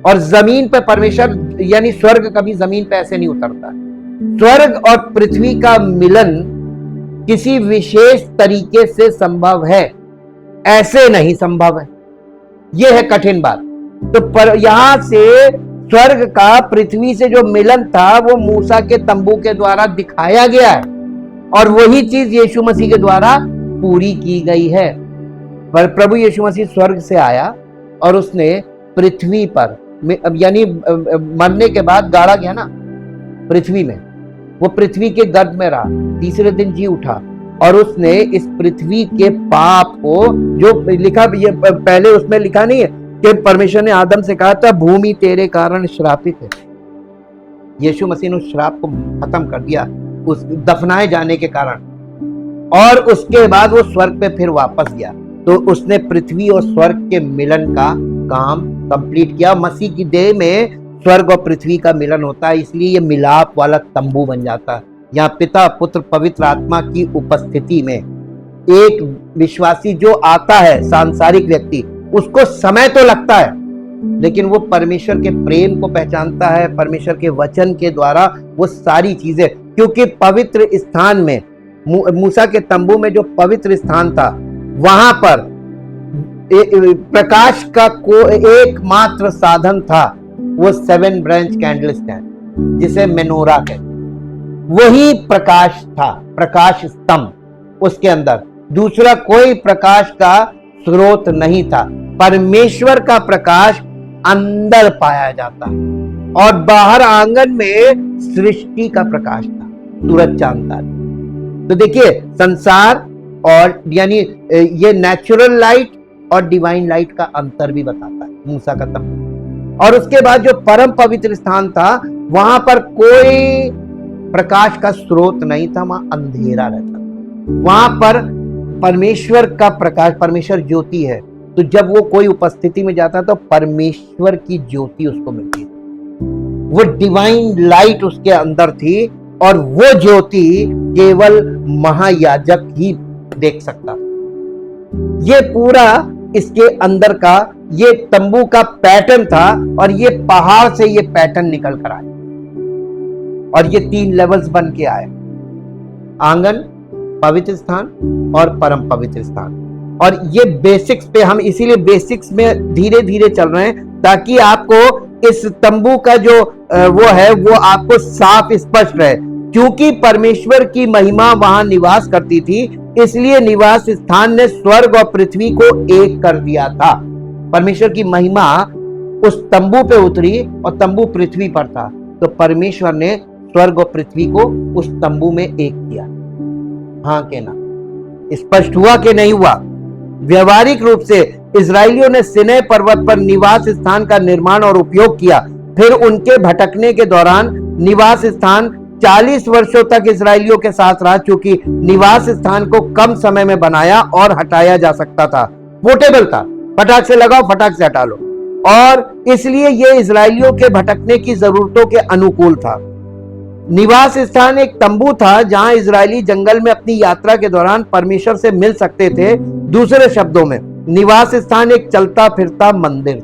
और जमीन पे परमेश्वर यानी स्वर्ग कभी जमीन पे ऐसे नहीं उतरता। स्वर्ग और पृथ्वी का मिलन किसी विशेष तरीके से संभव है, ऐसे नहीं संभव है। यह है कठिन बात। तो पर यहां से स्वर्ग का पृथ्वी से जो मिलन था वो मूसा के तंबू के द्वारा दिखाया गया है, और वही चीज यीशु मसीह के द्वारा पूरी की गई है। पर प्रभु यीशु मसीह स्वर्ग से आया और उसने पृथ्वी पर, यानी मरने के बाद गाड़ा गया ना पृथ्वी में, वो पृथ्वी के गर्भ में रहा, तीसरे दिन जी उठा, और उसने इस पृथ्वी के पाप को, जो लिखा ये पहले उसमें लिखा नहीं है कि परमेश्वर ने आदम से कहा था भूमि तेरे कारण श्रापित है। यीशु मसीह ने उस श्राप को खत्म कर दिया उस दफनाए जाने के कारण, और उसके बाद वो स्वर्ग पे फिर वापस गया। तो उसने पृथ्वी और स्वर्ग के मिलन का काम कंप्लीट किया। मसीह की देह में स्वर्ग और पृथ्वी का मिलन होता है, इसलिए ये मिलाप वाला तंबू बन जाता है। यहाँ पिता पुत्र पवित्र आत्मा की उपस्थिति में एक विश्वासी जो आता है, सांसारिक व्यक्ति, उसको समय तो लगता है, लेकिन वो परमेश्वर के प्रेम को पहचानता है, परमेश्वर के वचन के द्वारा वो सारी चीजें। क्योंकि पवित्र स्थान में, मूसा के तंबू में जो पवित्र स्थान था, वहां पर प्रकाश का एकमात्र साधन था, वो 7 ब्रांच कैंडल स्टैंड, जिसे मेनोरा कहते हैं। वही प्रकाश था, प्रकाश स्तंभ। उसके अंदर दूसरा कोई प्रकाश का स्रोत नहीं था। परमेश्वर का प्रकाश अंदर पाया जाता है, और बाहर आंगन में सृष्टि का प्रकाश था, सूरज चांद तारे। तो देखिए, संसार और यानी ये नेचुरल लाइट और डिवाइन लाइट का अंतर भी बताता है मूसा का तंबू। और उसके बाद जो परम पवित्र स्थान था, वहां पर कोई प्रकाश का स्रोत नहीं था, वहां अंधेरा रहता था। वहां पर परमेश्वर का प्रकाश, परमेश्वर ज्योति है, तो जब वो कोई उपस्थिति में जाता तो परमेश्वर की ज्योति उसको मिलती थी, वो डिवाइन लाइट उसके अंदर थी, और वो ज्योति केवल महायाजक ही देख सकता। ये पूरा इसके अंदर का ये तंबू का पैटर्न था, और ये पहाड़ से ये पैटर्न निकल कर आया, और ये 3 लेवल्स बन के आए, आंगन, पवित्र स्थान और परम पवित्र स्थान। और ये बेसिक्स पे हम, इसीलिए बेसिक्स में धीरे धीरे चल रहे हैं, ताकि आपको इस तंबू का जो वो है वो आपको साफ स्पष्ट रहे। क्योंकि परमेश्वर की महिमा वहां निवास करती थी, इसलिए निवास स्थान ने स्वर्ग और पृथ्वी को एक कर दिया था। परमेश्वर की महिमा उस तंबू पे उतरी, और तंबू पृथ्वी पर था, तो परमेश्वर ने स्वर्ग और पृथ्वी को उस तंबू में एक किया। हाँ के ना? स्पष्ट हुआ कि नहीं हुआ? व्यवहारिक रूप से इजरायलियों ने सिनै पर्वत पर निवास स्थान का निर्माण और उपयोग किया। फिर उनके भटकने के दौरान निवास स्थान 40 वर्षों तक इजरायलियों के साथ रहा, क्योंकि निवास स्थान को कम समय में बनाया और हटाया जा सकता था, पोर्टेबल था, फटाक से लगाओ फटाक से हटा लो, और इसलिए यह इजरायलियों के भटकने की जरूरतों के अनुकूल था। निवास स्थान एक तंबू था जहां इजरायली जंगल में अपनी यात्रा के दौरान परमेश्वर से मिल सकते थे। दूसरे शब्दों में, निवास स्थान एक चलता फिरता मंदिर,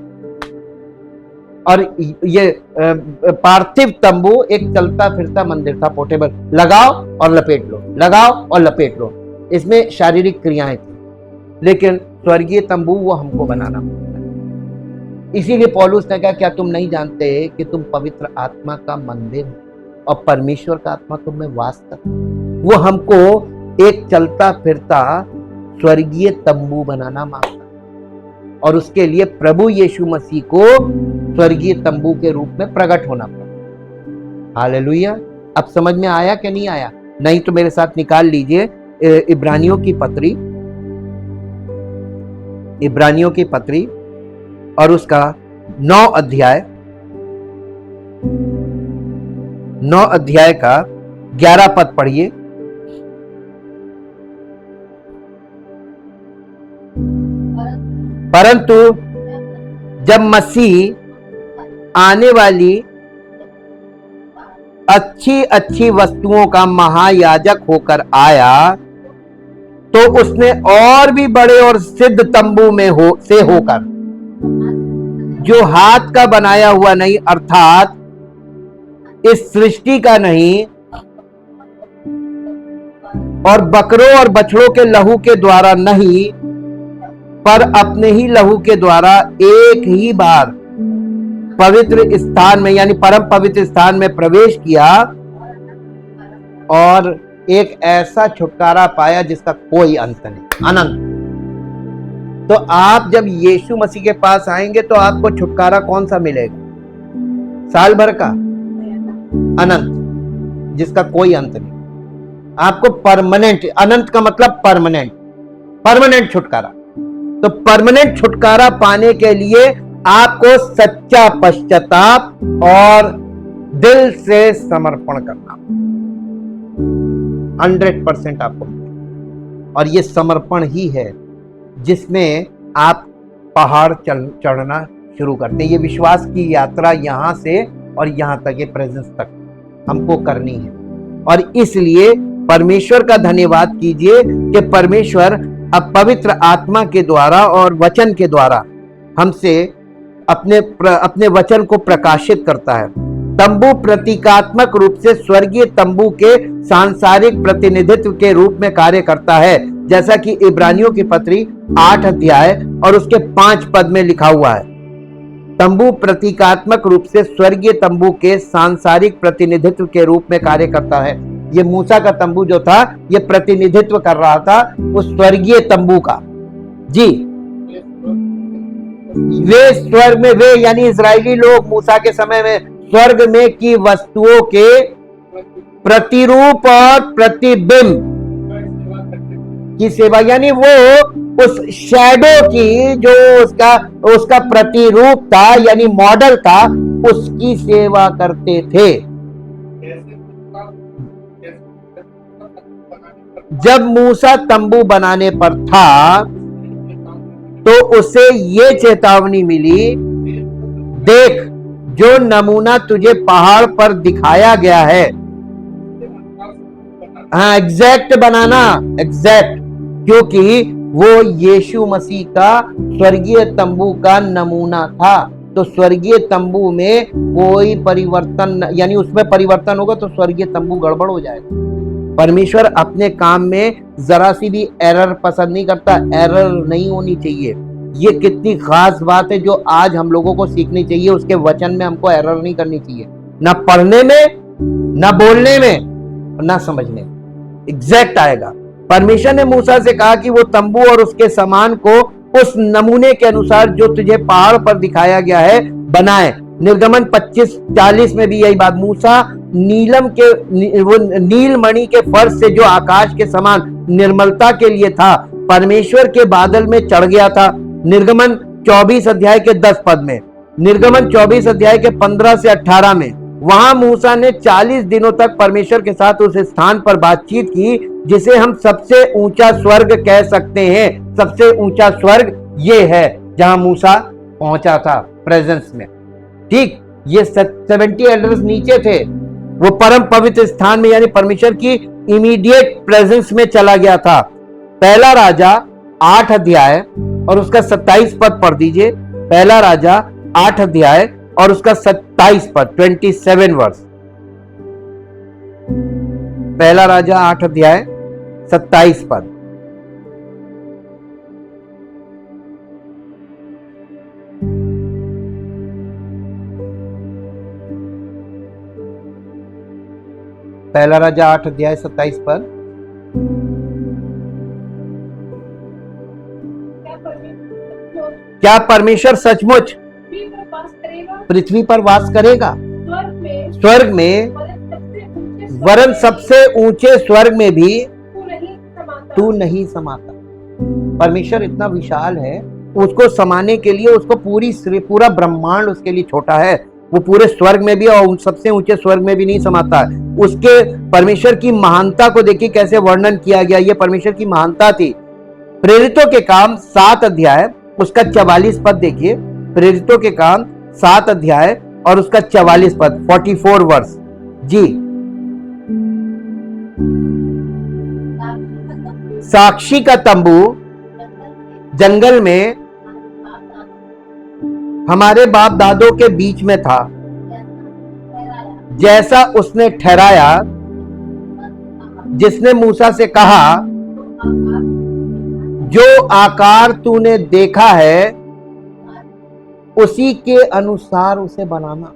और ये पार्थिव तंबू एक चलता फिरता मंदिर था, पोर्टेबल, लगाओ और लपेट लो, लगाओ और लपेट लो। इसमें शारीरिक क्रियाएं थी, लेकिन स्वर्गीय तंबू वो हमको बनाना पड़ता है। इसीलिए पौलुस ने कहा, क्या तुम नहीं जानते कि तुम पवित्र आत्मा का मंदिर हो और परमेश्वर का आत्मा तुम में वास करता है? वो हमको एक चलता फिरता स्वर्गीय तंबू बनाना मांगता है, और उसके लिए प्रभु यीशु मसीह को स्वर्गीय तंबू के रूप में प्रकट होना पड़ा। हालेलुया। अब समझ में आया कि नहीं आया? नहीं तो मेरे साथ निकाल लीजिए इब्रानियों की पत्री, इब्रानियों की पत्री और उसका 9 अध्याय का 11 पद पढ़िए। परंतु जब मसीह आने वाली अच्छी अच्छी वस्तुओं का महायाजक होकर आया, तो उसने और भी बड़े और सिद्ध तंबू में से होकर, जो हाथ का बनाया हुआ नहीं, अर्थात इस सृष्टि का नहीं, और बकरों और बछड़ों के लहू के द्वारा नहीं, पर अपने ही लहू के द्वारा एक ही बार पवित्र स्थान में यानी परम पवित्र स्थान में प्रवेश किया और एक ऐसा छुटकारा पाया जिसका कोई अंत नहीं, अनंत। तो आप जब यीशु मसीह के पास आएंगे तो आपको छुटकारा कौन सा मिलेगा? साल भर का? अनंत, जिसका कोई अंत नहीं। आपको परमानेंट, अनंत का मतलब परमानेंट, परमानेंट छुटकारा। तो परमानेंट छुटकारा पाने के लिए आपको सच्चा पश्चाताप और दिल से समर्पण करना 100% आपको मिलेगा। और ये समर्पण ही है जिसमें आप पहाड़ चढ़ना शुरू करते हैं। ये विश्वास की यात्रा यहां से और यहां तक, ये प्रेजेंस तक हमको करनी है। और इसलिए परमेश्वर का धन्यवाद कीजिए कि परमेश्वर अब पवित्र आत्मा के द्वारा और वचन के द्वारा हमसे अपने वचन को प्रकाशित करता है। तंबू प्रतीकात्मक रूप से स्वर्गीय तंबू के सांसारिक प्रतिनिधित्व के रूप में कार्य करता है, जैसा कि इब्रानियों की पत्री 8 अध्याय और उसके 5 पद में लिखा हुआ है। तंबू प्रतीकात्मक रूप से स्वर्गीय तंबू के सांसारिक प्रतिनिधित्व के रूप में कार्य करता है। ये मूसा का तंबू जो था, ये प्रतिनिधित्व कर रहा था उस स्वर्गीय तंबू का। जी, वे स्वर्ग में, वे यानी इजरायली लोग मूसा के समय में स्वर्ग में की वस्तुओं के प्रतिरूप और प्रतिबिंब की सेवा, यानी वो उस शैडो की जो उसका प्रतिरूप था यानी मॉडल था, उसकी सेवा करते थे। जब मूसा तंबू बनाने पर था तो उसे ये चेतावनी मिली, देख जो नमूना तुझे पहाड़ पर दिखाया गया है, हाँ एग्जैक्ट बनाना, एग्जैक्ट, क्योंकि वो यीशु मसीह का स्वर्गीय तंबू का नमूना था। तो स्वर्गीय तंबू में कोई परिवर्तन, यानी उसमें परिवर्तन होगा तो स्वर्गीय तंबू गड़बड़ हो जाएगा। परमेश्वर अपने काम में जरा सी भी एरर पसंद नहीं करता, एरर नहीं होनी चाहिए। ये कितनी खास बात है जो आज हम लोगों को सीखनी चाहिए। उसके वचन में हमको एरर नहीं करनी चाहिए, ना पढ़ने में, ना बोलने में, ना समझने में, एग्जैक्ट आएगा। परमेश्वर ने मूसा से कहा कि वो तंबू और उसके सामान को उस नमूने के अनुसार जो तुझे पहाड़ पर दिखाया गया है बनाए। निर्गमन 25:40 में भी यही बात। मूसा नीलम के वो नीलमणि के फर्श से जो आकाश के समान निर्मलता के लिए था, परमेश्वर के बादल में चढ़ गया था। निर्गमन 24 अध्याय के 10 पद में, निर्गमन 24 अध्याय के 15 से 18 में, वहां मूसा ने 40 दिनों तक परमेश्वर के साथ उस स्थान पर बातचीत की जिसे हम सबसे ऊंचा स्वर्ग कह सकते हैं। सबसे ऊंचा स्वर्ग ये है जहां मूसा पहुंचा था प्रेजेंस में। ठीक, ये 70 एल्डर्स नीचे थे, वो परम पवित्र स्थान में यानी परमेश्वर की इमीडिएट प्रेजेंस में चला गया था। पहला राजा 8 अध्याय और उसका 27 पद पढ़ दीजिए। पहला राजा 8 अध्याय और उसका 27 पद, 27 वर्स। पहला राजा 8 अध्याय 27 पद। पहला राजा 8 अध्याय 27 पद। क्या परमेश्वर सचमुच पृथ्वी पर वास करेगा? स्वर्ग में, वरन सबसे ऊंचे स्वर्ग में भी तू नहीं समाता। परमेश्वर इतना विशाल है, उसको समाने के लिए उसको पूरा ब्रह्मांड उसके लिए छोटा है। वो पूरे स्वर्ग में भी और सबसे ऊंचे स्वर्ग में भी नहीं समाता है। उसके परमेश्वर की महानता को देखिए कैसे वर्णन किया गया, ये परमेश्वर की महानता थी। प्रेरितों के काम 7 अध्याय उसका 44 पद देखिए। प्रेरितों के काम 7 अध्याय और उसका 44 पद, 44 वर्स। जी, साक्षी का तंबू जंगल में हमारे बाप दादों के बीच में था, जैसा उसने ठहराया, जिसने मूसा से कहा, जो आकार तूने देखा है उसी के अनुसार उसे बनाना।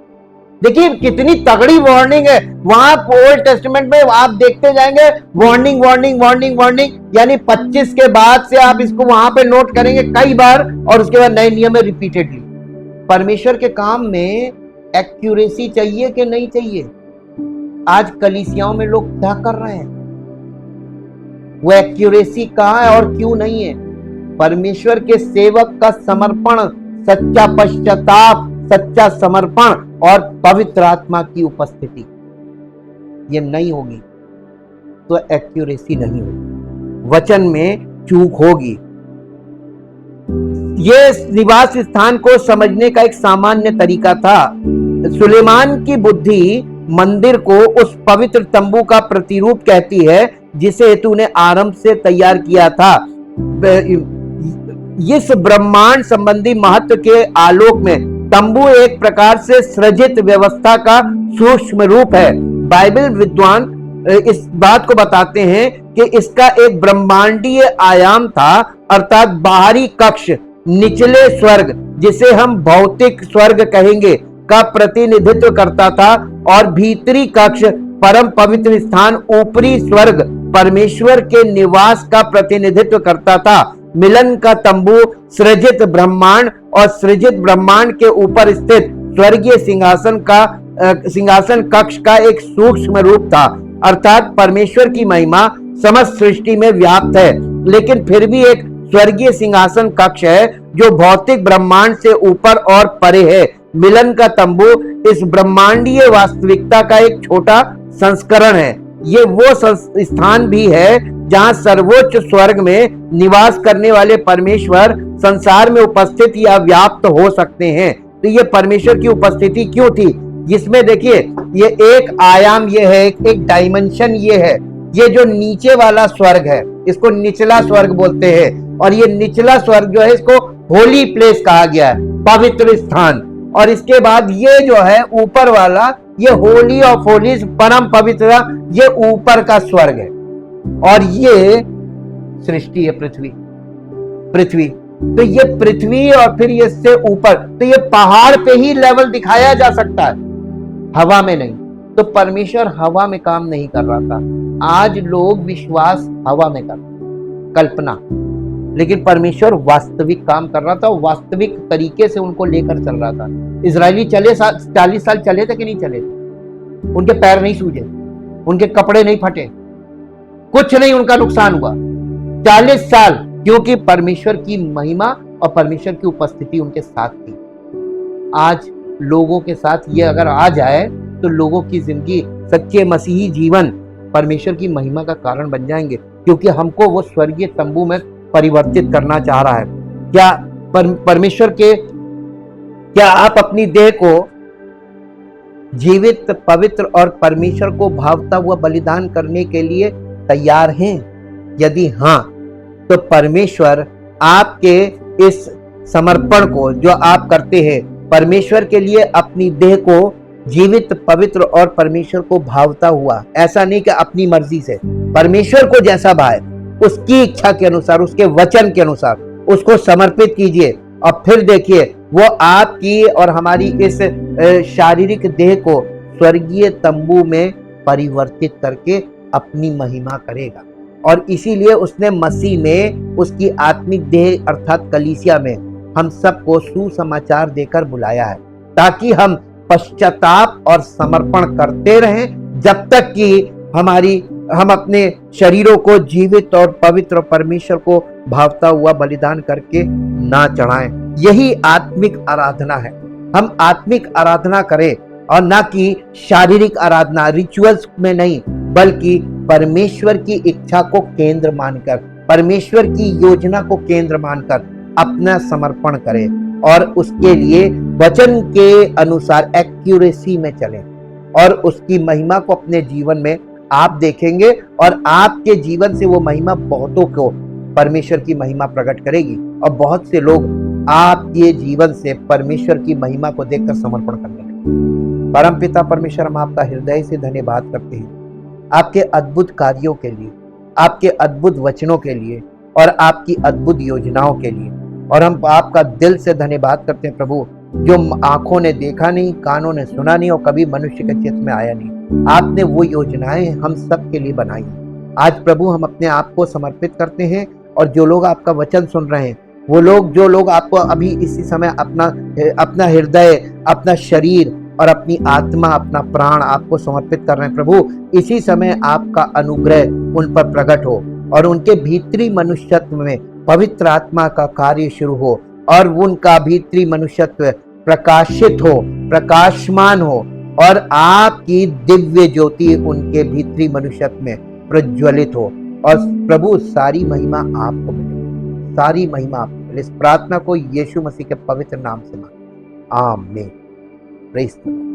देखिए कितनी तगड़ी वार्निंग है। वहां ओल्ड टेस्टामेंट में आप देखते जाएंगे वार्निंग वार्निंग वार्निंग वार्निंग, यानी 25 के बाद से आप इसको वहां पे नोट करेंगे कई बार, और उसके बाद नए नियम में रिपीटेडली। परमेश्वर के काम में एक्यूरेसी चाहिए कि नहीं चाहिए? आज कलीसियाओं में लोग क्या कर रहे हैं? वो एक्यूरेसी कहां है और क्यों नहीं है? परमेश्वर के सेवक का समर्पण, सच्चा पश्चाताप, सच्चा समर्पण और पवित्र आत्मा की उपस्थिति, ये नहीं होगी तो एक्यूरेसी नहीं होगी, वचन में चूक होगी। ये निवास स्थान को समझने का एक सामान्य तरीका था। सुलेमान की बुद्धि मंदिर को उस पवित्र तंबू का प्रतिरूप कहती है जिसे हेतु ने आरंभ से तैयार किया था। इस ब्रह्मांड संबंधी महत्व के आलोक में तंबू एक प्रकार से सृजित व्यवस्था का सूक्ष्म रूप है। बाइबल विद्वान इस बात को बताते हैं कि इसका एक ब्रह्मांडीय आयाम था, अर्थात बाहरी कक्ष निचले स्वर्ग, जिसे हम भौतिक स्वर्ग कहेंगे, का प्रतिनिधित्व करता था, और भीतरी कक्ष परम पवित्र स्थान ऊपरी स्वर्ग परमेश्वर के निवास का प्रतिनिधित्व करता था। मिलन का तंबू सृजित ब्रह्मांड और सृजित ब्रह्मांड के ऊपर स्थित स्वर्गीय सिंहासन कक्ष का एक सूक्ष्म रूप था, अर्थात परमेश्वर की महिमा समस्त सृष्टि में व्याप्त है, लेकिन फिर भी एक स्वर्गीय सिंहासन कक्ष है जो भौतिक ब्रह्मांड से ऊपर और परे है। मिलन का तंबू इस ब्रह्मांडीय वास्तविकता का एक छोटा संस्करण है। ये वो स्थान भी है जहां सर्वोच्च स्वर्ग में निवास करने वाले परमेश्वर संसार में उपस्थित या व्याप्त हो सकते हैं। तो ये परमेश्वर की उपस्थिति क्यों थी? जिसमें देखिए ये एक आयाम ये है, एक डायमेंशन ये है। ये जो नीचे वाला स्वर्ग है इसको निचला स्वर्ग बोलते हैं, और ये निचला स्वर्ग जो है इसको होली प्लेस कहा गया है, पवित्र स्थान। और इसके बाद ये जो है ऊपर वाला, ये होली ऑफ होलीज, परम पवित्र, ये ऊपर का स्वर्ग है, और ये सृष्टि है पृथ्वी। तो ये पृथ्वी और फिर ये से ऊपर, तो ये पहाड़ पे ही लेवल दिखाया जा सकता है, हवा में नहीं। तो परमेश्वर हवा में काम नहीं कर रहा था। आज लोग विश्वास हवा में कर, कल्पना, लेकिन परमेश्वर वास्तविक काम कर रहा था, वास्तविक तरीके से उनको लेकर चल रहा था। इजरायली 40 साल चले थे कि नहीं चले थे? उनके पैर नहीं सूजे, उनके कपड़े नहीं फटे, कुछ नहीं उनका नुकसान हुआ 40 साल, क्योंकि परमेश्वर की महिमा और परमेश्वर की उपस्थिति उनके साथ थी। आज लोगों के साथ ये अगर आ जाए तो लोगों की जिंदगी, सच्चे मसीही जीवन परमेश्वर की महिमा का कारण बन जाएंगे, क्योंकि हमको वो स्वर्गीय तंबू में परिवर्तित करना चाह रहा है। क्या परमेश्वर के, क्या आप अपनी देह को जीवित, पवित्र और परमेश्वर को भावता हुआ बलिदान करने के लिए तैयार हैं? यदि हाँ, तो परमेश्वर आपके इस समर्पण को जो आप करते हैं, परमेश्वर के लिए अपनी देह को जीवित, पवित्र और परमेश्वर को भावता हुआ, ऐसा नहीं कि अपनी मर्जी से, परमेश्वर को जैसा भाए उसकी इच्छा के अनुसार, उसके वचन के अनुसार उसको समर्पित कीजिए, और फिर देखिए वो आपकी और हमारी इस शारीरिक देह को स्वर्गीय तंबू में परिवर्तित करके अपनी महिमा करेगा। और इसीलिए उसने मसीह में उसकी आत्मिक देह अर्थात कलीसिया में हम सबको सुसमाचार देकर बुलाया है, ताकि हम पश्चाताप और समर्पण करते रहें जब तक कि हम अपने शरीरों को जीवित और पवित्र परमेश्वर को भावता हुआ बलिदान करके ना चढ़ाएं। यही आत्मिक आराधना है। हम आत्मिक आराधना करें और ना कि शारीरिक आराधना, रिचुअल्स में नहीं, बल्कि परमेश्वर की इच्छा को केंद्र मानकर, परमेश्वर की योजना को केंद्र मानकर अपना समर्पण करें, और उसके लिए वचन के अनुसार एक्यूरेसी में चलें, और उसकी महिमा को अपने जीवन में आप देखेंगे और आपके जीवन से वो महिमा बहुतों को परमेश्वर की महिमा प्रकट करेगी और बहुत से लोग आपके जीवन से परमेश्वर की महिमा को देखकर समर्पण करने लगेंगे। परमपिता परमेश्वर, हम आपका हृदय से धन्यवाद करते हैं आपके अद्भुत कार्यों के लिए, आपके अद्भुत वचनों के लिए और आपकी अद्भुत योजनाओं के लिए। और हम आपका दिल से धन्यवाद करते हैं प्रभु, जो आंखों ने देखा नहीं, कानों ने सुना नहीं और कभी मनुष्य के चित्त में आया नहीं, आपने वो योजनाएं हम सब के लिए बनाई। आज प्रभु हम अपने आप को समर्पित करते हैं और जो लोग आपका वचन सुन रहे हैं, वो लोग जो लोग आपको अभी इसी समय अपना हृदय, अपना शरीर और अपनी आत्मा, अपना प्राण आपको समर्पित कर रहे हैं प्रभु, इसी समय आपका अनुग्रह उन पर प्रकट हो और उनके भीतरी मनुष्यत्व में पवित्र आत्मा का कार्य शुरू हो और उनका भीतरी मनुष्यत्व प्रकाशित हो, प्रकाशमान हो और आपकी दिव्य ज्योति उनके भीतरी मनुष्यत्व में प्रज्वलित हो। और प्रभु सारी महिमा आपको मिले, सारी महिमा आपको मिले। इस प्रार्थना को यीशु मसीह के पवित्र नाम से मांगते हैं, आमीन। Praise the Lord.